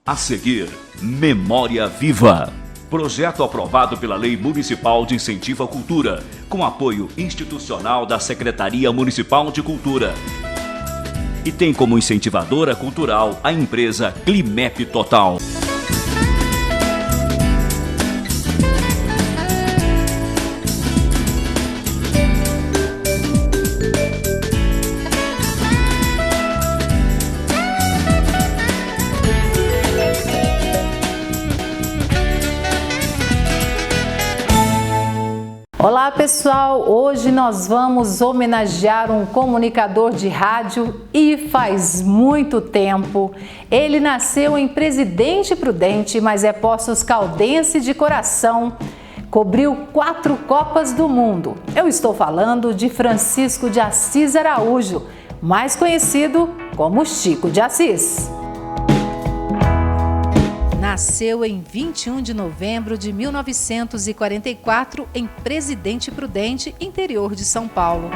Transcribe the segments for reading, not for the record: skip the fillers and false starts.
A seguir, Memória Viva. Projeto aprovado pela Lei Municipal de Incentivo à Cultura, com apoio institucional da Secretaria Municipal de Cultura. E tem como incentivadora cultural a empresa Climep Total. Olá pessoal, hoje nós vamos homenagear um comunicador de rádio e faz muito tempo. Ele nasceu em Presidente Prudente, mas é Poços Caldense de coração. Cobriu 4 Copas do Mundo. Eu estou falando de Francisco de Assis Araújo, mais conhecido como Chico de Assis. Nasceu em 21 de novembro de 1944 em Presidente Prudente, interior de São Paulo.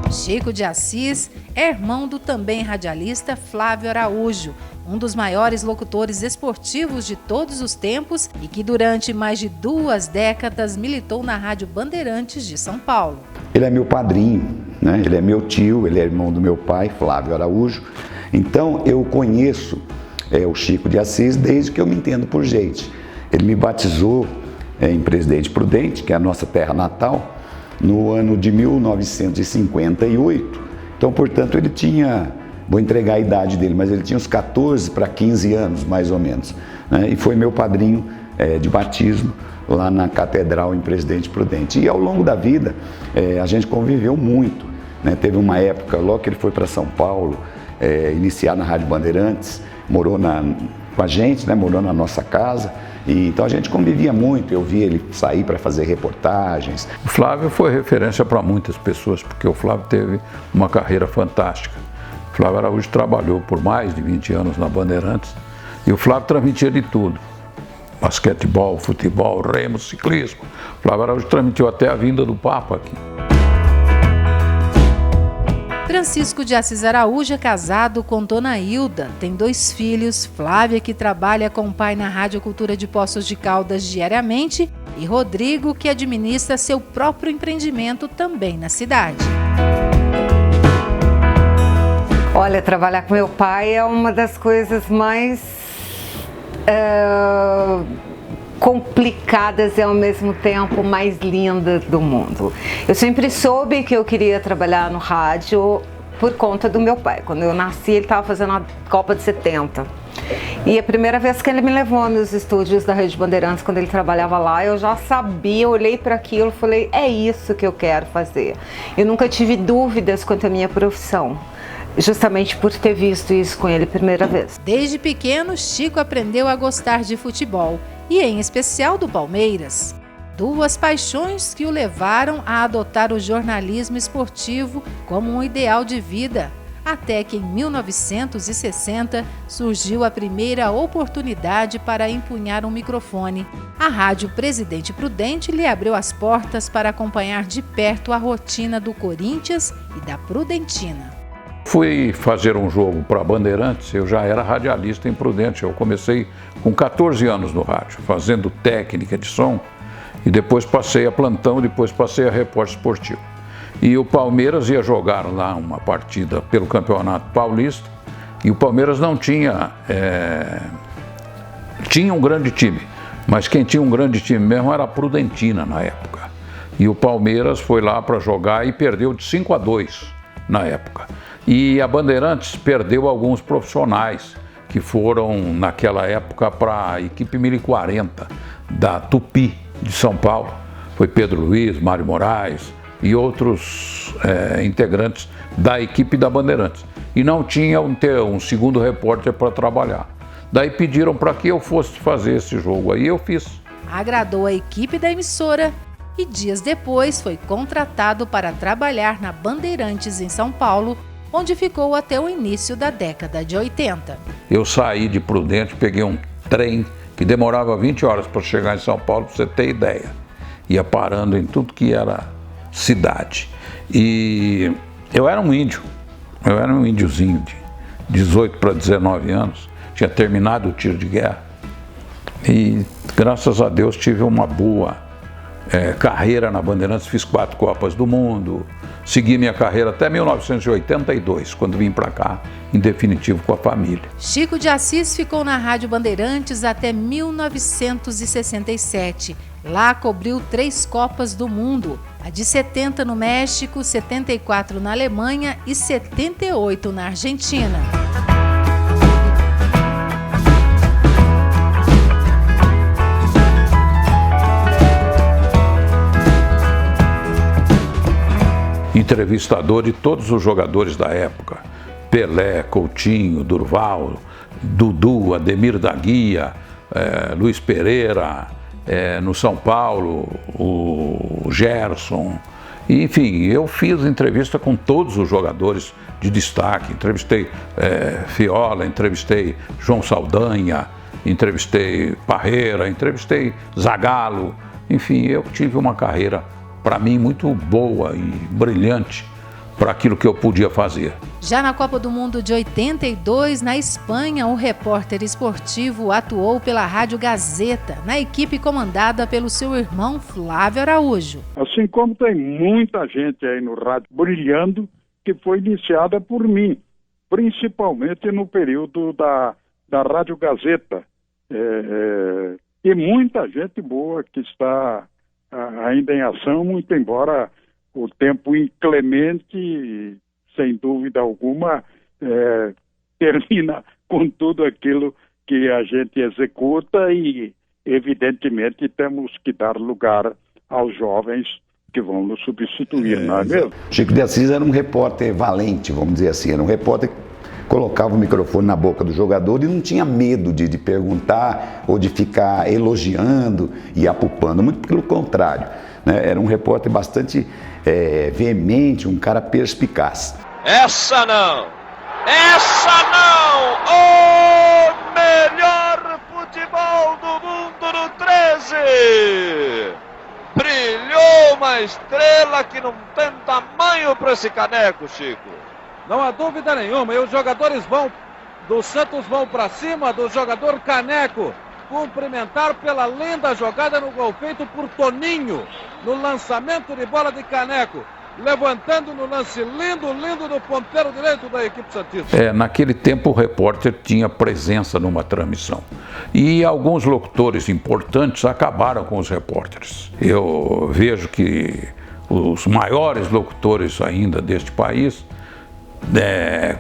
Chico de Assis é irmão do também radialista Flávio Araújo, um dos maiores locutores esportivos de todos os tempos e que durante mais de 2 décadas militou na Rádio Bandeirantes de São Paulo. Ele é meu padrinho, né? Ele é meu tio, ele é irmão do meu pai, Flávio Araújo. Então eu conheço o Chico de Assis desde que eu me entendo por gente. Ele me batizou em Presidente Prudente, que é a nossa terra natal, no ano de 1958. Então, portanto, ele tinha, vou entregar a idade dele, mas ele tinha uns 14 para 15 anos, mais ou menos, né? E foi meu padrinho de batismo lá na Catedral em Presidente Prudente. E ao longo da vida, a gente conviveu muito, né? Teve uma época, logo que ele foi para São Paulo, iniciar na Rádio Bandeirantes, morou com a gente, né? Morou na nossa casa, e então a gente convivia muito. Eu via ele sair para fazer reportagens. O Flávio foi referência para muitas pessoas, porque o Flávio teve uma carreira fantástica. O Flávio Araújo trabalhou por mais de 20 anos na Bandeirantes, e o Flávio transmitia de tudo: basquetebol, futebol, remo, ciclismo. O Flávio Araújo transmitiu até a vinda do Papa aqui. Francisco de Assis Araújo é casado com Dona Hilda, tem 2 filhos, Flávia, que trabalha com o pai na Rádio Cultura de Poços de Caldas diariamente, e Rodrigo, que administra seu próprio empreendimento também na cidade. Olha, trabalhar com meu pai é uma das coisas mais complicadas e ao mesmo tempo mais lindas do mundo. Eu sempre soube que eu queria trabalhar no rádio por conta do meu pai. Quando eu nasci, ele estava fazendo a Copa de 70. E a primeira vez que ele me levou nos estúdios da Rede Bandeirantes, quando ele trabalhava lá, eu já sabia, olhei para aquilo e falei, é isso que eu quero fazer. Eu nunca tive dúvidas quanto à minha profissão, justamente por ter visto isso com ele a primeira vez. Desde pequeno, Chico aprendeu a gostar de futebol, e em especial do Palmeiras. 2 paixões que o levaram a adotar o jornalismo esportivo como um ideal de vida, até que em 1960 surgiu a primeira oportunidade para empunhar um microfone. A Rádio Presidente Prudente lhe abriu as portas para acompanhar de perto a rotina do Corinthians e da Prudentina. Fui fazer um jogo para Bandeirantes, eu já era radialista em Prudente. Eu comecei com 14 anos no rádio, fazendo técnica de som, e depois passei a plantão, depois passei a repórter esportivo. E o Palmeiras ia jogar lá uma partida pelo Campeonato Paulista, e o Palmeiras não tinha... tinha um grande time, mas quem tinha um grande time mesmo era a Prudentina na época. E o Palmeiras foi lá para jogar e perdeu de 5-2 na época. E a Bandeirantes perdeu alguns profissionais que foram, naquela época, para a equipe 1040 da Tupi de São Paulo. Foi Pedro Luiz, Mário Moraes e outros integrantes da equipe da Bandeirantes. E não tinha um segundo repórter para trabalhar. Daí pediram para que eu fosse fazer esse jogo, aí eu fiz. Agradou a equipe da emissora e dias depois foi contratado para trabalhar na Bandeirantes em São Paulo, onde ficou até o início da década de 80. Eu saí de Prudente, peguei um trem que demorava 20 horas para chegar em São Paulo, para você ter ideia. Ia parando em tudo que era cidade. E eu era um índiozinho de 18 para 19 anos. tinha terminado o tiro de guerra. E graças a Deus tive uma boa carreira na Bandeirantes, fiz 4 Copas do Mundo, segui minha carreira até 1982, quando vim para cá, em definitivo, com a família. Chico de Assis ficou na Rádio Bandeirantes até 1967. Lá cobriu 3 Copas do Mundo, a de 70 no México, 74 na Alemanha e 78 na Argentina. Entrevistador de todos os jogadores da época, Pelé, Coutinho, Durval, Dudu, Ademir da Guia, Luiz Pereira, no São Paulo, o Gerson. Enfim, eu fiz entrevista com todos os jogadores de destaque, entrevistei Fiola, entrevistei João Saldanha, entrevistei Parreira, entrevistei Zagallo. Enfim, eu tive uma carreira, para mim, muito boa e brilhante para aquilo que eu podia fazer. Já na Copa do Mundo de 82, na Espanha, o repórter esportivo atuou pela Rádio Gazeta, na equipe comandada pelo seu irmão Flávio Araújo. Assim como tem muita gente aí no rádio brilhando, que foi iniciada por mim, principalmente no período da Rádio Gazeta. E muita gente boa que está ainda em ação, muito embora o tempo inclemente, sem dúvida alguma, termina com tudo aquilo que a gente executa e, evidentemente, temos que dar lugar aos jovens que vão nos substituir, não é mesmo? Chico de Assis era um repórter valente, vamos dizer assim, era um repórter que colocava o microfone na boca do jogador e não tinha medo de perguntar ou de ficar elogiando e apupando, muito pelo contrário, né? Era um repórter bastante veemente, um cara perspicaz. Essa não! Essa não! O melhor futebol do mundo no 13! Brilhou uma estrela que não tem tamanho para esse caneco, Chico. Não há dúvida nenhuma, e os jogadores do Santos vão para cima do jogador Caneco, cumprimentar pela linda jogada no gol feito por Toninho, no lançamento de bola de Caneco, levantando no lance lindo do ponteiro direito da equipe santista. Naquele tempo o repórter tinha presença numa transmissão e alguns locutores importantes acabaram com os repórteres. Eu vejo que os maiores locutores ainda deste país,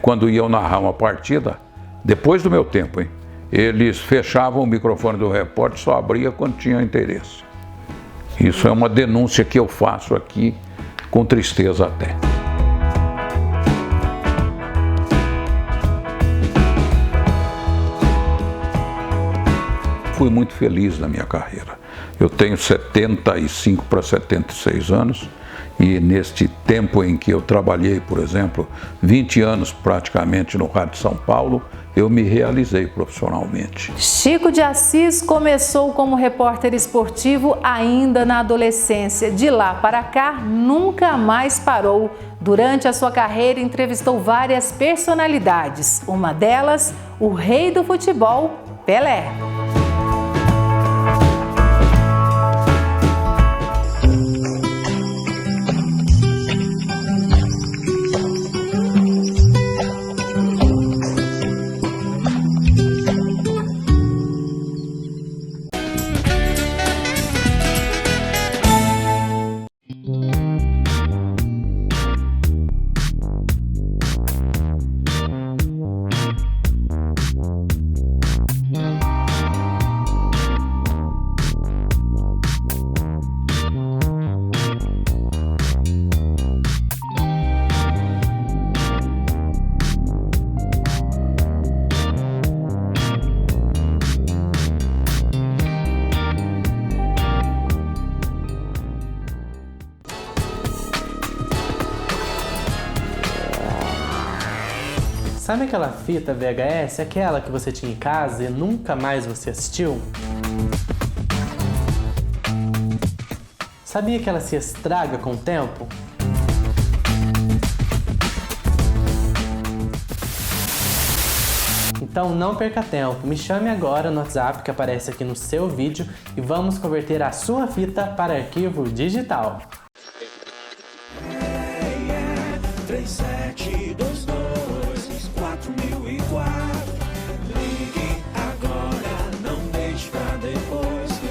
quando iam narrar uma partida, depois do meu tempo, eles fechavam o microfone do repórter, só abria quando tinha interesse. Isso é uma denúncia que eu faço aqui, com tristeza até. Fui muito feliz na minha carreira. Eu tenho 75 para 76 anos. E neste tempo em que eu trabalhei, por exemplo, 20 anos praticamente no Rádio São Paulo, eu me realizei profissionalmente. Chico de Assis começou como repórter esportivo ainda na adolescência. De lá para cá, nunca mais parou. Durante a sua carreira, entrevistou várias personalidades. Uma delas, o rei do futebol, Pelé. Sabe aquela fita VHS, aquela que você tinha em casa e nunca mais você assistiu? Sabia que ela se estraga com o tempo? Então não perca tempo, me chame agora no WhatsApp que aparece aqui no seu vídeo e vamos converter a sua fita para arquivo digital. 3722-4004. Ligue agora, não deixe pra depois que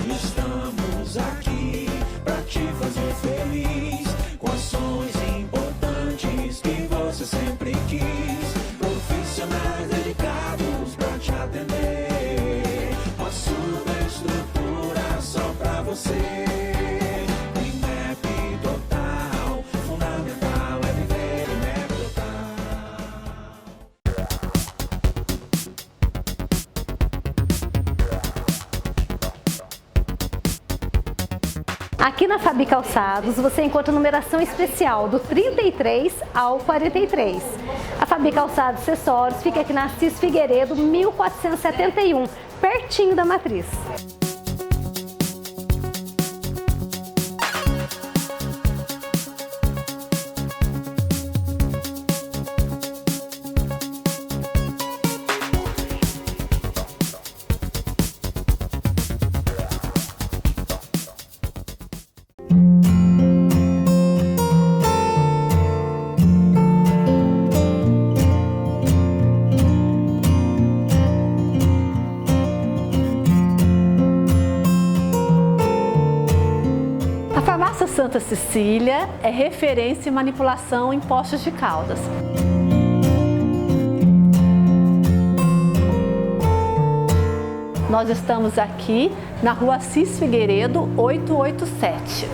estamos aqui pra te fazer feliz com ações importantes que você sempre quis. Profissionais dedicados pra te atender. Uma superestrutura só pra você. Aqui na Fabi Calçados você encontra numeração especial do 33 ao 43. A Fabi Calçados Acessórios fica aqui na Assis Figueiredo, 1471, pertinho da Matriz. Santa Cecília é referência em manipulação em Poços de Caldas. Nós estamos aqui na Rua Assis Figueiredo, 887.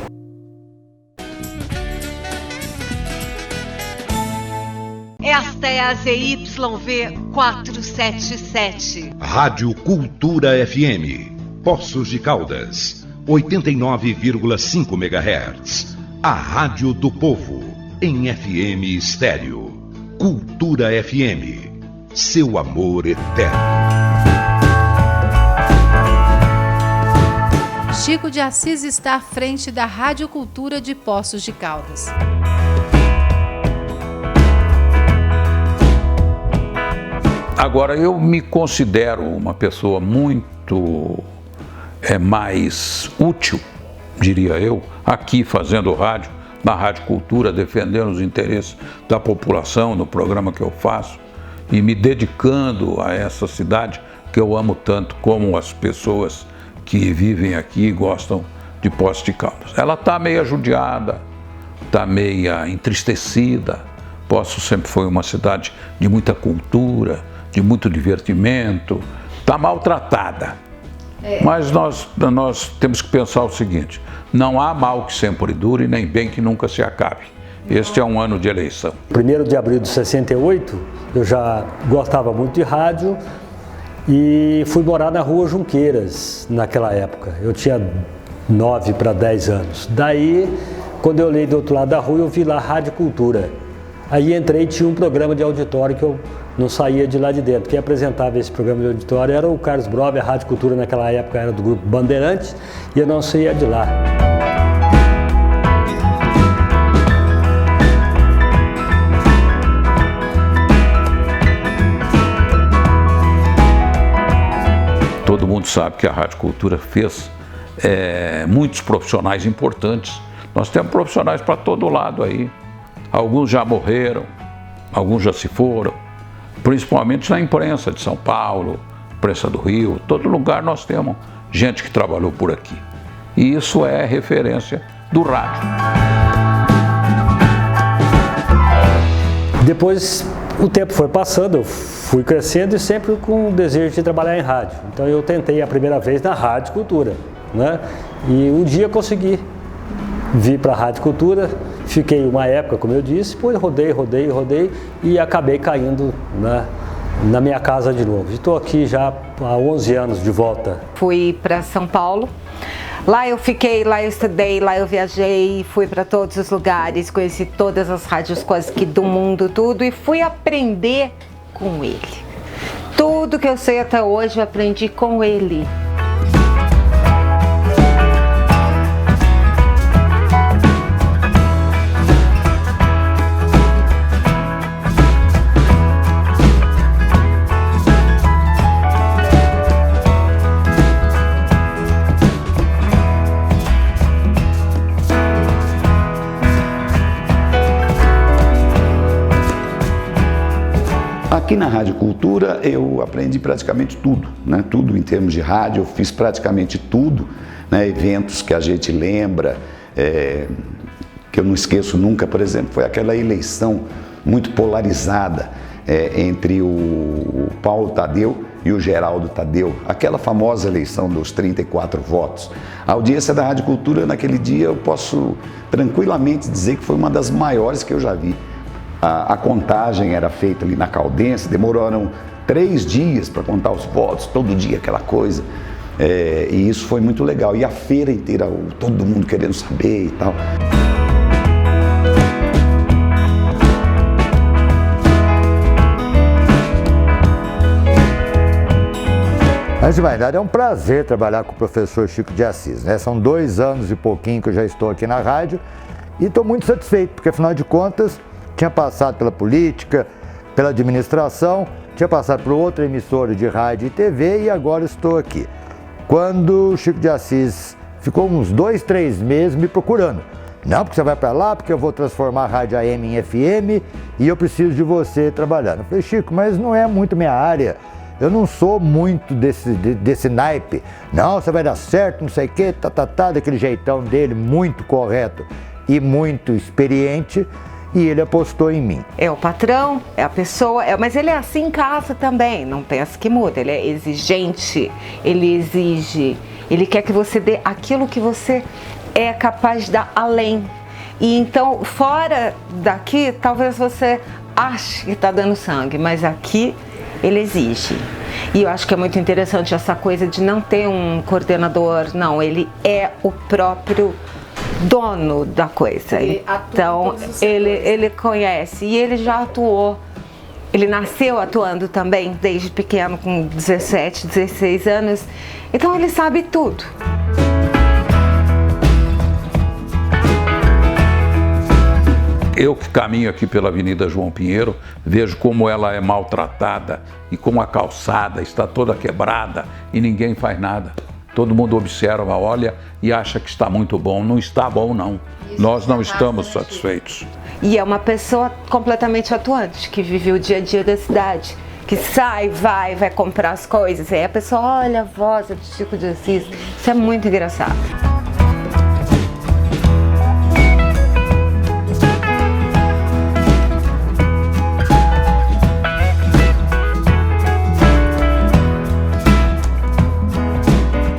Esta é a ZYV 477. Rádio Cultura FM, Poços de Caldas. 89,5 MHz. A Rádio do Povo, em FM estéreo. Cultura FM, seu amor eterno. Chico de Assis está à frente da Rádio Cultura de Poços de Caldas. Agora, eu me considero uma pessoa muito mais útil, diria eu, aqui fazendo rádio, na Rádio Cultura, defendendo os interesses da população, no programa que eu faço, e me dedicando a essa cidade que eu amo tanto, como as pessoas que vivem aqui e gostam de Poços de Caldas. Ela está meio judiada, está meio entristecida. Poços sempre foi uma cidade de muita cultura, de muito divertimento, está maltratada. Mas nós temos que pensar o seguinte: não há mal que sempre dure, nem bem que nunca se acabe. Este é um ano de eleição. 1º de abril de 68, eu já gostava muito de rádio e fui morar na Rua Junqueiras naquela época. Eu tinha 9 para 10 anos. Daí, quando eu olhei do outro lado da rua, eu vi lá Rádio Cultura. Aí entrei e tinha um programa de auditório que eu não saía de lá de dentro. Quem apresentava esse programa de auditório era o Carlos Brobe. A Rádio Cultura naquela época era do grupo Bandeirantes e eu não saía de lá. Todo mundo sabe que a Rádio Cultura fez muitos profissionais importantes. Nós temos profissionais para todo lado aí. Alguns já morreram, alguns já se foram, principalmente na imprensa de São Paulo, imprensa do Rio, todo lugar nós temos gente que trabalhou por aqui. E isso é referência do rádio. Depois o tempo foi passando, eu fui crescendo e sempre com o desejo de trabalhar em rádio. Então eu tentei a primeira vez na Rádio Cultura, né? E um dia consegui vir para a Rádio Cultura, fiquei uma época, como eu disse, depois rodei e acabei caindo na minha casa de novo. Estou aqui já há 11 anos de volta. Fui para São Paulo, lá eu fiquei, lá eu estudei, lá eu viajei, fui para todos os lugares, conheci todas as rádios quase que do mundo, tudo, e fui aprender com ele. Tudo que eu sei até hoje eu aprendi com ele. Rádio Cultura eu aprendi praticamente tudo, né? Tudo em termos de rádio, eu fiz praticamente tudo, né? Eventos que a gente lembra, que eu não esqueço nunca, por exemplo, foi aquela eleição muito polarizada entre o Paulo Tadeu e o Geraldo Tadeu, aquela famosa eleição dos 34 votos. A audiência da Rádio Cultura naquele dia eu posso tranquilamente dizer que foi uma das maiores que eu já vi. A contagem era feita ali na Caldense, demoraram 3 dias para contar os votos, todo dia aquela coisa, e isso foi muito legal. E a feira inteira, todo mundo querendo saber e tal. Antes de mais nada, é um prazer trabalhar com o professor Chico de Assis, né? São 2 anos e pouquinho que eu já estou aqui na rádio e estou muito satisfeito, porque afinal de contas, tinha passado pela política, pela administração, tinha passado por outra emissora de rádio e TV e agora estou aqui. Quando o Chico de Assis ficou uns 2, 3 meses me procurando. Não, porque você vai para lá, porque eu vou transformar a rádio AM em FM e eu preciso de você trabalhando. Eu falei, Chico, mas não é muito minha área. Eu não sou muito desse naipe. Não, você vai dar certo, não sei o quê, daquele jeitão dele, muito correto e muito experiente. E ele apostou em mim. É o patrão, é a pessoa, mas ele é assim em casa também, não pensa que muda. Ele é exigente, ele exige, ele quer que você dê aquilo que você é capaz de dar além. E então, fora daqui, talvez você ache que está dando sangue, mas aqui ele exige. E eu acho que é muito interessante essa coisa de não ter um coordenador, não, ele é o próprio dono da coisa. Então ele conhece e ele já atuou. Ele nasceu atuando também desde pequeno, com 17, 16 anos. Então ele sabe tudo. Eu que caminho aqui pela Avenida João Pinheiro, vejo como ela é maltratada e como a calçada está toda quebrada e ninguém faz nada. Todo mundo observa, olha e acha que está muito bom. Não está bom, não. Nós não estamos satisfeitos. E é uma pessoa completamente atuante, que vive o dia a dia da cidade, que sai, vai comprar as coisas. E aí a pessoa olha a voz do Chico de Assis. Isso é muito engraçado.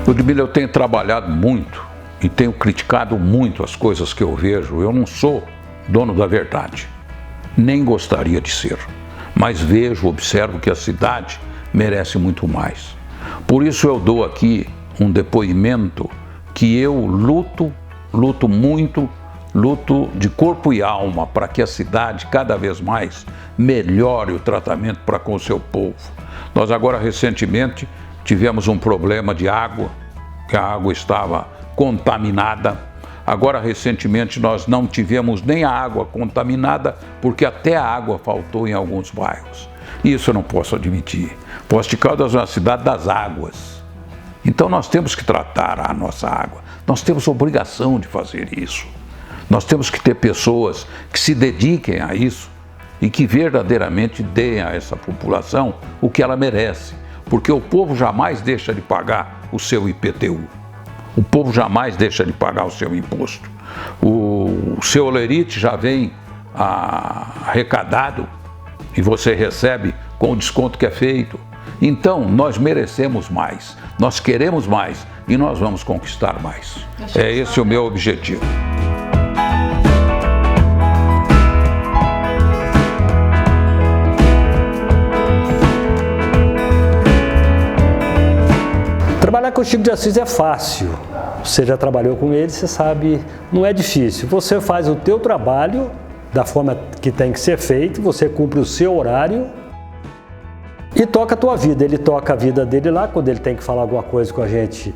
Ludmila, eu tenho trabalhado muito e tenho criticado muito as coisas que eu vejo. Eu não sou dono da verdade, nem gostaria de ser, mas vejo, observo que a cidade merece muito mais. Por isso eu dou aqui um depoimento que eu luto muito, luto de corpo e alma para que a cidade cada vez mais melhore o tratamento para com o seu povo. Nós agora recentemente tivemos um problema de água, que a água estava contaminada. Agora, recentemente, nós não tivemos nem a água contaminada, porque até a água faltou em alguns bairros. Isso eu não posso admitir. Poços de Caldas é uma cidade das águas. Então nós temos que tratar a nossa água. Nós temos obrigação de fazer isso. Nós temos que ter pessoas que se dediquem a isso e que verdadeiramente deem a essa população o que ela merece. Porque o povo jamais deixa de pagar o seu IPTU. O povo jamais deixa de pagar o seu imposto. O seu olerite já vem arrecadado e você recebe com o desconto que é feito. Então, nós merecemos mais, nós queremos mais e nós vamos conquistar mais. É esse o meu objetivo. Trabalhar com o Chico de Assis é fácil. Você já trabalhou com ele, você sabe, não é difícil. Você faz o teu trabalho da forma que tem que ser feito, você cumpre o seu horário e toca a tua vida. Ele toca a vida dele lá, quando ele tem que falar alguma coisa com a gente,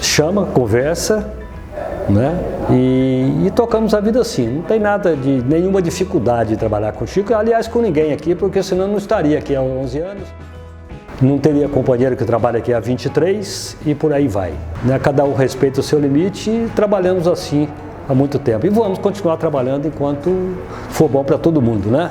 chama, conversa, né? E tocamos a vida assim. Não tem nada de nenhuma dificuldade de trabalhar com o Chico, aliás, com ninguém aqui, porque senão eu não estaria aqui há 11 anos. Não teria companheiro que trabalha aqui há 23 e por aí vai. Cada um respeita o seu limite e trabalhamos assim há muito tempo. E vamos continuar trabalhando enquanto for bom para todo mundo, né?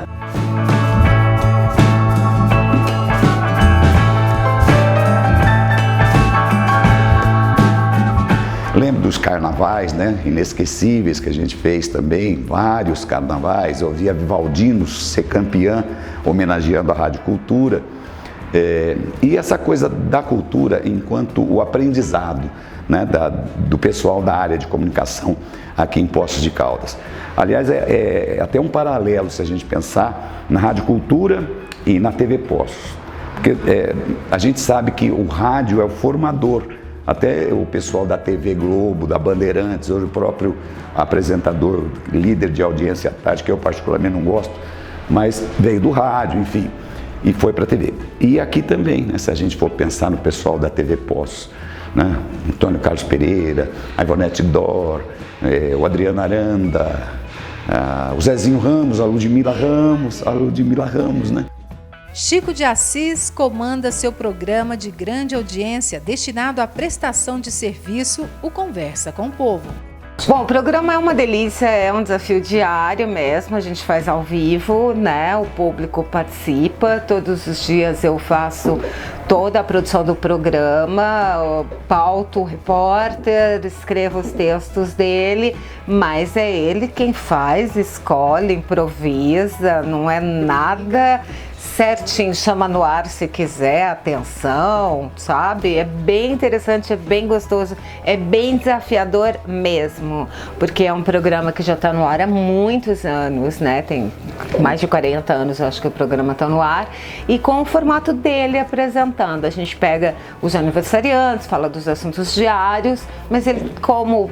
carnavais, né, inesquecíveis que a gente fez também, vários carnavais. Eu vi a Vivaldino ser campeã, homenageando a Rádio Cultura. E essa coisa da cultura enquanto o aprendizado, né, do pessoal da área de comunicação aqui em Poços de Caldas. Aliás, é até um paralelo se a gente pensar na Rádio Cultura e na TV Poços. Porque a gente sabe que o rádio é o formador. Até o pessoal da TV Globo, da Bandeirantes, hoje o próprio apresentador, líder de audiência à tarde, que eu particularmente não gosto, mas veio do rádio, enfim, e foi para a TV. E aqui também, né, se a gente for pensar no pessoal da TV Poços, né, Antônio Carlos Pereira, a Ivonete Dor, o Adriano Aranda, o Zezinho Ramos, a Ludmila Ramos, né? Chico de Assis comanda seu programa de grande audiência destinado à prestação de serviço, o Conversa com o Povo. Bom, o programa é uma delícia, é um desafio diário mesmo, a gente faz ao vivo, né? O público participa, todos os dias eu faço toda a produção do programa, pauto o repórter, escrevo os textos dele, mas é ele quem faz, escolhe, improvisa, não é nada certinho, chama no ar se quiser, atenção, sabe? É bem interessante, é bem gostoso, é bem desafiador mesmo, porque é um programa que já está no ar há muitos anos, né? Tem mais de 40 anos, eu acho que o programa está no ar, e com o formato dele apresentando. A gente pega os aniversariantes, fala dos assuntos diários, mas ele, como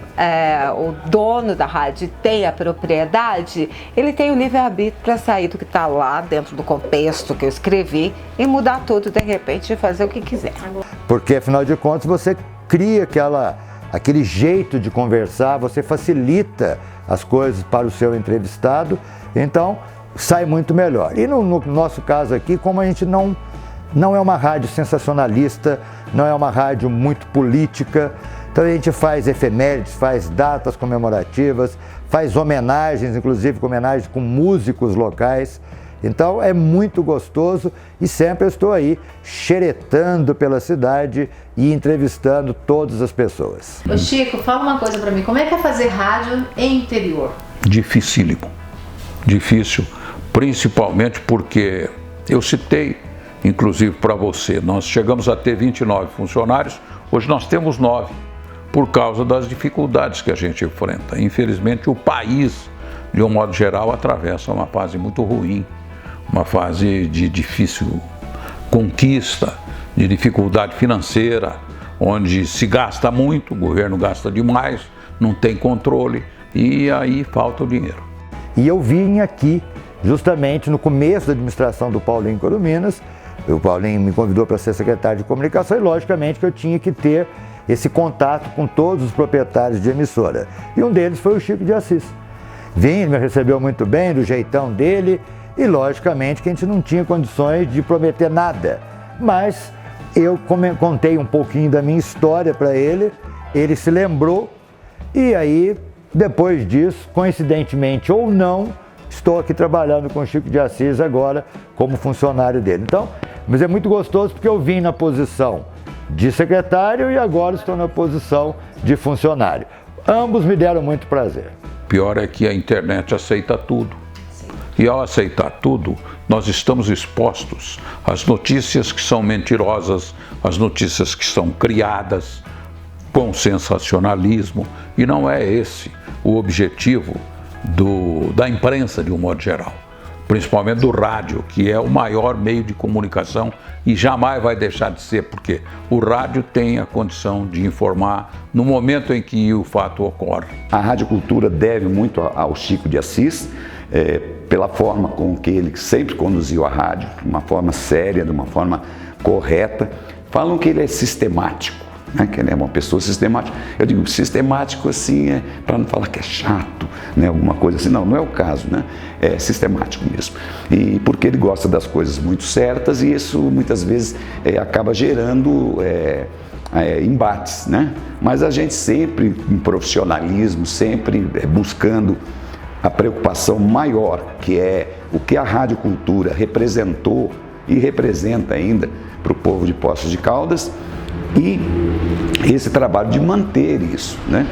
o dono da rádio tem a propriedade, ele tem o livre-arbítrio para sair do que está lá dentro do contexto que eu escrevi e mudar tudo de repente e fazer o que quiser. Porque afinal de contas você cria aquele jeito de conversar, você facilita as coisas para o seu entrevistado, então sai muito melhor. E no nosso caso aqui, como a gente não é uma rádio sensacionalista, não é uma rádio muito política, então a gente faz efemérides, faz datas comemorativas, faz homenagens, inclusive homenagens com músicos locais. Então é muito gostoso e sempre eu estou aí xeretando pela cidade e entrevistando todas as pessoas. Ô Chico, fala uma coisa para mim, como é que é fazer rádio em interior? Dificílimo, difícil, principalmente porque eu citei, inclusive para você, nós chegamos a ter 29 funcionários, hoje nós temos 9, por causa das dificuldades que a gente enfrenta. Infelizmente o país, de um modo geral, atravessa uma fase muito ruim. Uma fase de difícil conquista, de dificuldade financeira, onde se gasta muito, o governo gasta demais, não tem controle e aí falta o dinheiro. E eu vim aqui justamente no começo da administração do Paulinho Corominas, o Paulinho me convidou para ser secretário de comunicação e logicamente que eu tinha que ter esse contato com todos os proprietários de emissora. E um deles foi o Chico de Assis. Vim, me recebeu muito bem, do jeitão dele, e logicamente que a gente não tinha condições de prometer nada, mas eu contei um pouquinho da minha história para ele, ele se lembrou e aí depois disso, coincidentemente ou não, estou aqui trabalhando com o Chico de Assis agora como funcionário dele. Então, mas é muito gostoso porque eu vim na posição de secretário e agora estou na posição de funcionário. Ambos me deram muito prazer. Pior é que a internet aceita tudo. E ao aceitar tudo, nós estamos expostos às notícias que são mentirosas, às notícias que são criadas com sensacionalismo, e não é esse o objetivo da imprensa de um modo geral, principalmente do rádio, que é o maior meio de comunicação e jamais vai deixar de ser, porque o rádio tem a condição de informar no momento em que o fato ocorre. A Rádio Cultura deve muito ao Chico de Assis, pela forma com que ele sempre conduziu a rádio, de uma forma séria, de uma forma correta. Falam que ele é sistemático, né? Que ele é uma pessoa sistemática. Eu digo sistemático assim, para não falar que é chato, né? Alguma coisa assim. Não é o caso, né? É sistemático mesmo. E porque ele gosta das coisas muito certas e isso muitas vezes acaba gerando embates, né? Mas a gente sempre, em profissionalismo, sempre buscando a preocupação maior, que é o que a Rádio Cultura representou e representa ainda para o povo de Poços de Caldas, e esse trabalho de manter isso, né?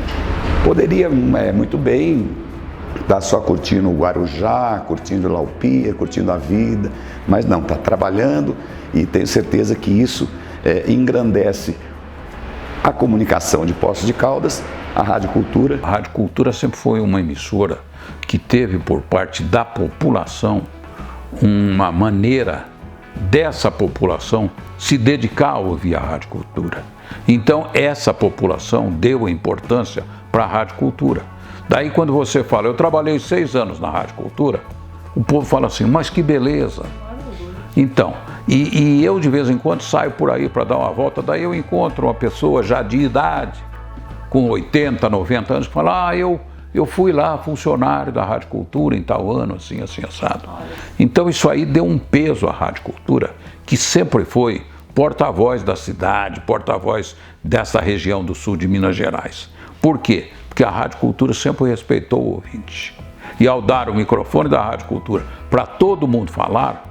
Poderia muito bem estar só curtindo o Guarujá, curtindo o Laupia, curtindo a vida, mas não, está trabalhando e tenho certeza que isso engrandece a comunicação de Poços de Caldas, a Rádio Cultura. A Rádio Cultura sempre foi uma emissora que teve por parte da população uma maneira dessa população se dedicar a ouvir a Rádio Cultura. Então essa população deu importância para a Rádio Cultura. Daí quando você fala, eu trabalhei 6 anos na Rádio Cultura, o povo fala assim, mas que beleza. Então, e eu de vez em quando saio por aí para dar uma volta, daí eu encontro uma pessoa já de idade, com 80, 90 anos, que fala, eu fui lá funcionário da Rádio Cultura em tal ano, assim, assado. Então isso aí deu um peso à Rádio Cultura, que sempre foi porta-voz da cidade, porta-voz dessa região do sul de Minas Gerais. Por quê? Porque a Rádio Cultura sempre respeitou o ouvinte. E ao dar o microfone da Rádio Cultura para todo mundo falar,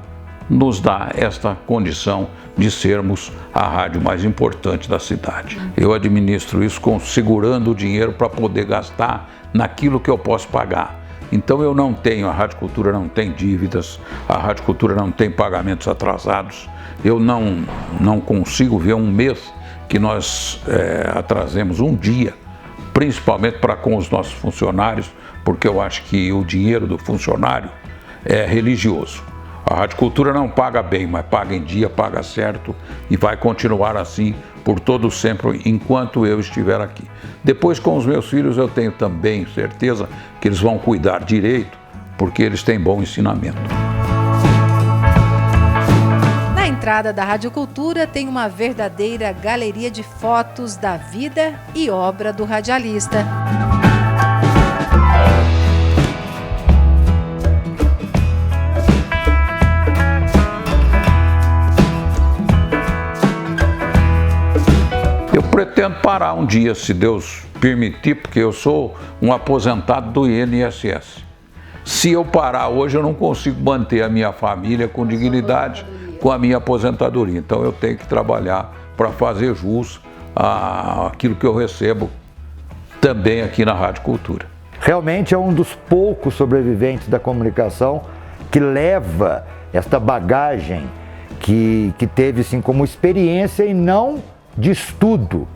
nos dá esta condição de sermos a rádio mais importante da cidade. Eu administro isso segurando o dinheiro para poder gastar naquilo que eu posso pagar. Então eu não tenho, a Rádio Cultura não tem dívidas, a Rádio Cultura não tem pagamentos atrasados, eu não consigo ver um mês que nós atrasemos um dia, principalmente para com os nossos funcionários, porque eu acho que o dinheiro do funcionário é religioso. A Rádio Cultura não paga bem, mas paga em dia, paga certo e vai continuar assim por todo sempre enquanto eu estiver aqui. Depois com os meus filhos eu tenho também certeza que eles vão cuidar direito, porque eles têm bom ensinamento. Na entrada da Rádio Cultura tem uma verdadeira galeria de fotos da vida e obra do radialista. Eu pretendo parar um dia, se Deus permitir, porque eu sou um aposentado do INSS. Se eu parar hoje, eu não consigo manter a minha família com dignidade, com a minha aposentadoria. Então eu tenho que trabalhar para fazer jus àquilo que eu recebo também aqui na Rádio Cultura. Realmente é um dos poucos sobreviventes da comunicação que leva esta bagagem que teve sim como experiência e não de estudo,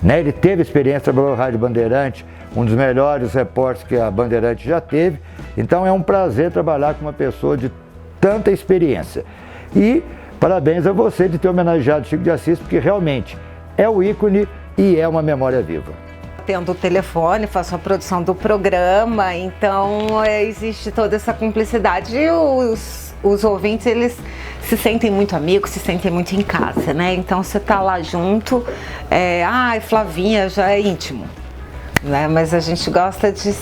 né? Ele teve experiência, trabalhou na Rádio Bandeirante, um dos melhores repórteres que a Bandeirante já teve, então é um prazer trabalhar com uma pessoa de tanta experiência. E parabéns a você de ter homenageado Chico de Assis, porque realmente é o ícone e é uma memória viva. Tendo o telefone, faço a produção do programa, então existe toda essa cumplicidade e os ouvintes, eles se sentem muito amigos, se sentem muito em casa, né? Então você tá lá junto, Flavinha já é íntimo, né? Mas a gente gosta de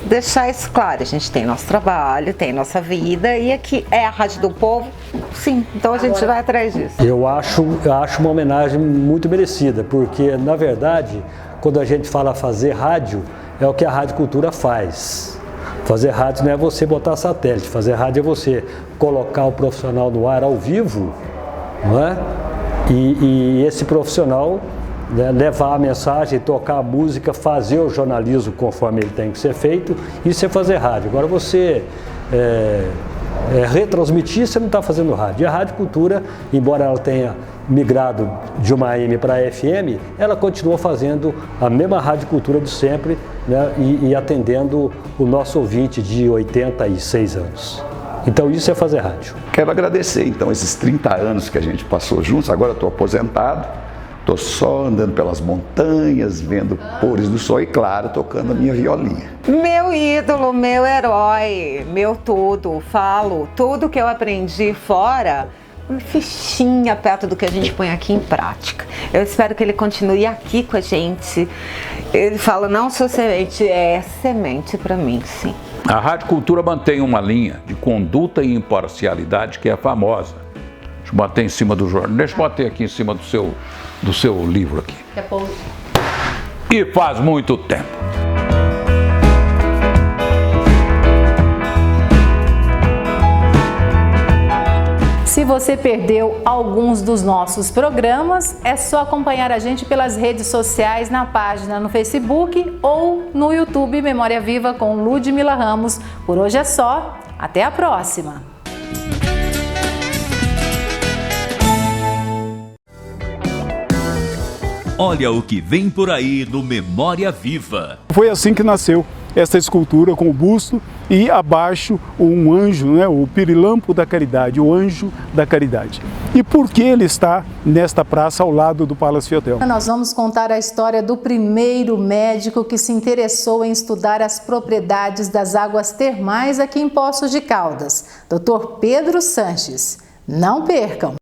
deixar isso claro, a gente tem nosso trabalho, tem nossa vida e aqui é a Rádio do Povo, sim, então a gente vai atrás disso. Eu acho uma homenagem muito merecida, porque na verdade, quando a gente fala fazer rádio, é o que a Rádio Cultura faz. Fazer rádio não é você botar satélite, fazer rádio é você colocar o profissional no ar ao vivo, não é? E esse profissional, né, levar a mensagem, tocar a música, fazer o jornalismo conforme ele tem que ser feito, isso é fazer rádio. Agora você retransmitir, você não está fazendo rádio. E a Rádio Cultura, embora ela tenha migrado de uma AM para a FM, ela continua fazendo a mesma Rádio Cultura de sempre, né, e atendendo o nosso ouvinte de 86 anos. Então isso é fazer rádio. Quero agradecer então esses 30 anos que a gente passou juntos, agora eu estou aposentado, estou só andando pelas montanhas, vendo pôres do sol e claro, tocando a minha violinha. Meu ídolo, meu herói, meu tudo, falo, tudo que eu aprendi fora, fichinha perto do que a gente põe aqui em prática. Eu espero que ele continue aqui com a gente. Ele fala, não sou semente, é semente para mim, sim. A Rádio Cultura mantém uma linha de conduta e imparcialidade que é famosa. Deixa eu bater em cima do jornal, deixa eu bater aqui em cima do seu livro aqui. E faz muito tempo. Se Se você perdeu alguns dos nossos programas, é só acompanhar a gente pelas redes sociais, na página no Facebook ou no YouTube Memória Viva com Ludmila Ramos. Por hoje é só, até a próxima! Olha o que vem por aí no Memória Viva. Foi assim que nasceu esta escultura com o busto e abaixo um anjo, né, o Pirilampo da Caridade, o Anjo da Caridade. E por que ele está nesta praça ao lado do Palace Hotel? Nós vamos contar a história do primeiro médico que se interessou em estudar as propriedades das águas termais aqui em Poços de Caldas, Dr. Pedro Sanches. Não percam!